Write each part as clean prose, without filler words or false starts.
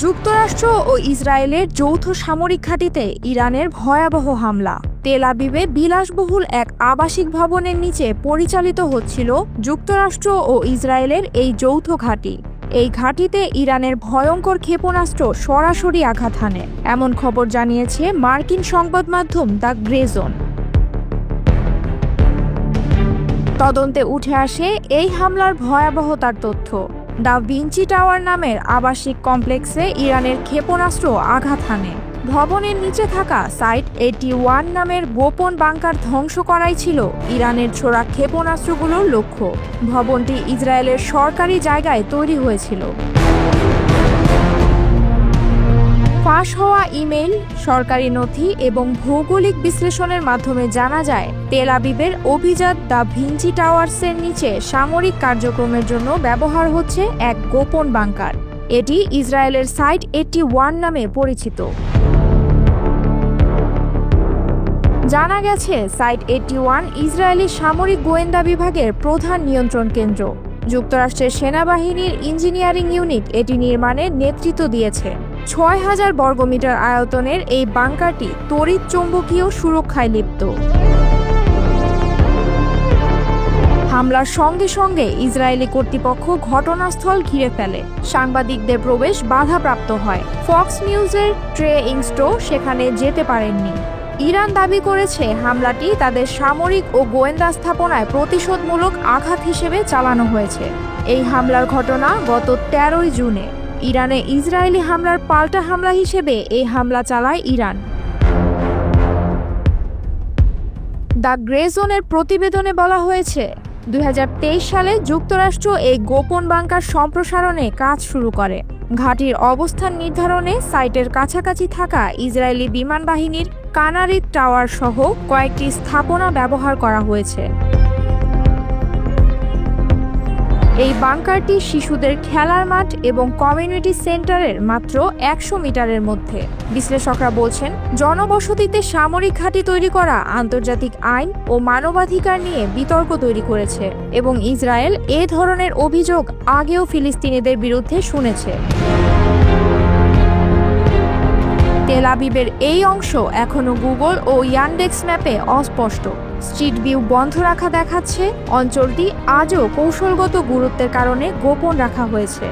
যুক্তরাষ্ট্র ও ইসরায়েলের যৌথ সামরিক ঘাঁটিতে ইরানের ভয়াবহ হামলা। তেল আবিবে বিলাসবহুল এক আবাসিক ভবনের নিচে পরিচালিত হচ্ছিল যুক্তরাষ্ট্র ও ইসরায়েলের এই যৌথ ঘাঁটি। এই ঘাঁটিতে ইরানের ভয়ঙ্কর ক্ষেপণাস্ত্র সরাসরি আঘাত হানে, এমন খবর জানিয়েছে মার্কিন সংবাদ মাধ্যম দ্য গ্রে জোন। তদন্তে উঠে আসে এই হামলার ভয়াবহতার তথ্য। দ্য ভিঞ্চি টাওয়ার নামের আবাসিক কমপ্লেক্সে ইরানের ক্ষেপণাস্ত্র আঘাত হানে। ভবনের নিচে থাকা সাইট 81 নামের গোপন বাংকার ধ্বংস করাই ছিল ইরানের ছোড়া ক্ষেপণাস্ত্রগুলোর লক্ষ্য। ভবনটি ইসরায়েলের সরকারি জায়গায় তৈরি হয়েছিল। ফাঁস হওয়া ইমেইল, সরকারি নথি এবং ভৌগোলিক বিশ্লেষণের মাধ্যমে জানা যায় তেল আবিবের অভিজাত দ্য ভিঞ্চি টাওয়ার্সের নিচে সামরিক কার্যক্রমের জন্য ব্যবহার হচ্ছে এক গোপন বাংকার। এটি ইসরায়েলের সাইট 81 নামে পরিচিত। জানা গেছে সাইট 81 ইসরায়েলি সামরিক গোয়েন্দা বিভাগের প্রধান নিয়ন্ত্রণ কেন্দ্র। যুক্তরাষ্ট্রের সেনাবাহিনীর ইঞ্জিনিয়ারিং ইউনিট এটি নির্মাণে নেতৃত্ব দিয়েছে। 6000 বর্গমিটার আয়তনের এই বাংকারটি তড়িৎ চৌম্বকীয় সুরক্ষায় লিপ্ত। হামলার সঙ্গে সঙ্গে ইসরায়েলি কর্তৃপক্ষ ঘটনাস্থল ঘিরে ফেলে। সাংবাদিকদের প্রবেশ বাধাপ্রাপ্ত হয়। ফক্স নিউজের ট্রে ইংস্টো সেখানে যেতে পারেননি। ইরান দাবি করেছে হামলাটি তাদের সামরিক ও গোয়েন্দা স্থাপনায় প্রতিশোধমূলক আঘাত হিসেবে চালানো হয়েছে। এই হামলার ঘটনা গত 13 জুনে। ইরানে ইসরায়েলি হামলার পাল্টা হামলা হিসেবে এই হামলা চালায় ইরান। দ্য গ্রে জোনের প্রতিবেদনে বলা হয়েছে 2023 সালে যুক্তরাষ্ট্র এই গোপন বাংকার সম্প্রসারণে কাজ শুরু করে। ঘাঁটির অবস্থান নির্ধারণে সাইটের কাছাকাছি থাকা ইসরায়েলি বিমান বাহিনীর কানারি টাওয়ার সহ কয়েকটি স্থাপনা ব্যবহার করা হয়েছে। এই বাংকারটি শিশুদের খেলার মাঠ এবং কমিউনিটি সেন্টারের মাত্র 100 মিটারের মধ্যে। বিশ্লেষকরা বলছেন, জনবসতিতে সামরিক ঘাঁটি তৈরি করা আন্তর্জাতিক আইন ও মানবাধিকার নিয়ে বিতর্ক তৈরি করেছে এবং ইসরায়েল এ ধরনের অভিযোগ আগেও ফিলিস্তিনিদের বিরুদ্ধে শুনেছে। তেল আবিবের এই অংশ এখনও গুগল ও ইয়ানডেক্স ম্যাপে অস্পষ্ট। স্ট্রিট ভিউ বন্ধ রাখা দেখাচ্ছে অঞ্চলটি আজও কৌশলগত গুরুত্বের কারণে গোপন রাখা হয়েছে।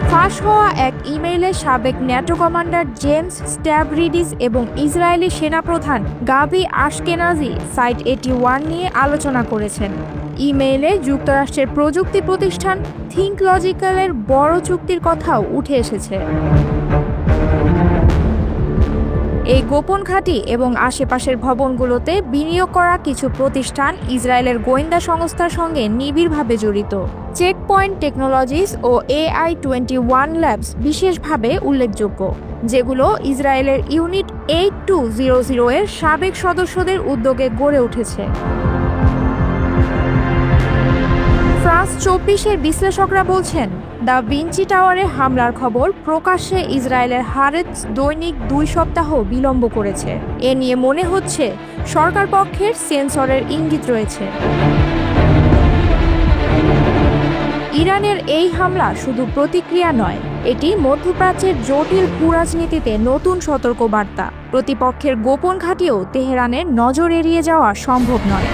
ফাঁস হওয়া এক ইমেইলে সাবেক ন্যাটো কমান্ডার জেমস স্ট্যাভরিডিস এবং ইসরায়েলি সেনাপ্রধান গাবি আশকেনাজি সাইট 81 নিয়ে আলোচনা করেছেন। ইমেইলে যুক্তরাষ্ট্রের প্রযুক্তি প্রতিষ্ঠান থিংক লজিক্যালের বড় চুক্তির কথাও উঠে এসেছে। এই গোপন ঘাঁটি এবং আশেপাশের ভবনগুলোতে বিনিয়োগ করা কিছু প্রতিষ্ঠান ইসরায়েলের গোয়েন্দা সংস্থার সঙ্গে নিবিড়ভাবে জড়িত। চেকপয়েন্ট টেকনোলজিস ও AI-21 ল্যাবস বিশেষভাবে উল্লেখযোগ্য, যেগুলো ইসরায়েলের ইউনিট 8200 এর সাবেক সদস্যদের উদ্যোগে গড়ে উঠেছে। ফ্রান্স 24-এর বিশ্লেষকরা বলছেন, দ্য ভিঞ্চি টাওয়ারে হামলার খবর প্রকাশ্যে ইসরায়েলের হারেটস দৈনিক 2 সপ্তাহ বিলম্ব করেছে। এ নিয়ে মনে হচ্ছে সরকার পক্ষের সেন্সরের ইঙ্গিত রয়েছে। ইরানের এই হামলা শুধু প্রতিক্রিয়া নয়, এটি মধ্যপ্রাচ্যের জটিল ভূরাজনীতিতে নতুন সতর্কবার্তা। প্রতিপক্ষের গোপন ঘাঁটিও তেহরানের নজর এড়িয়ে যাওয়া সম্ভব নয়।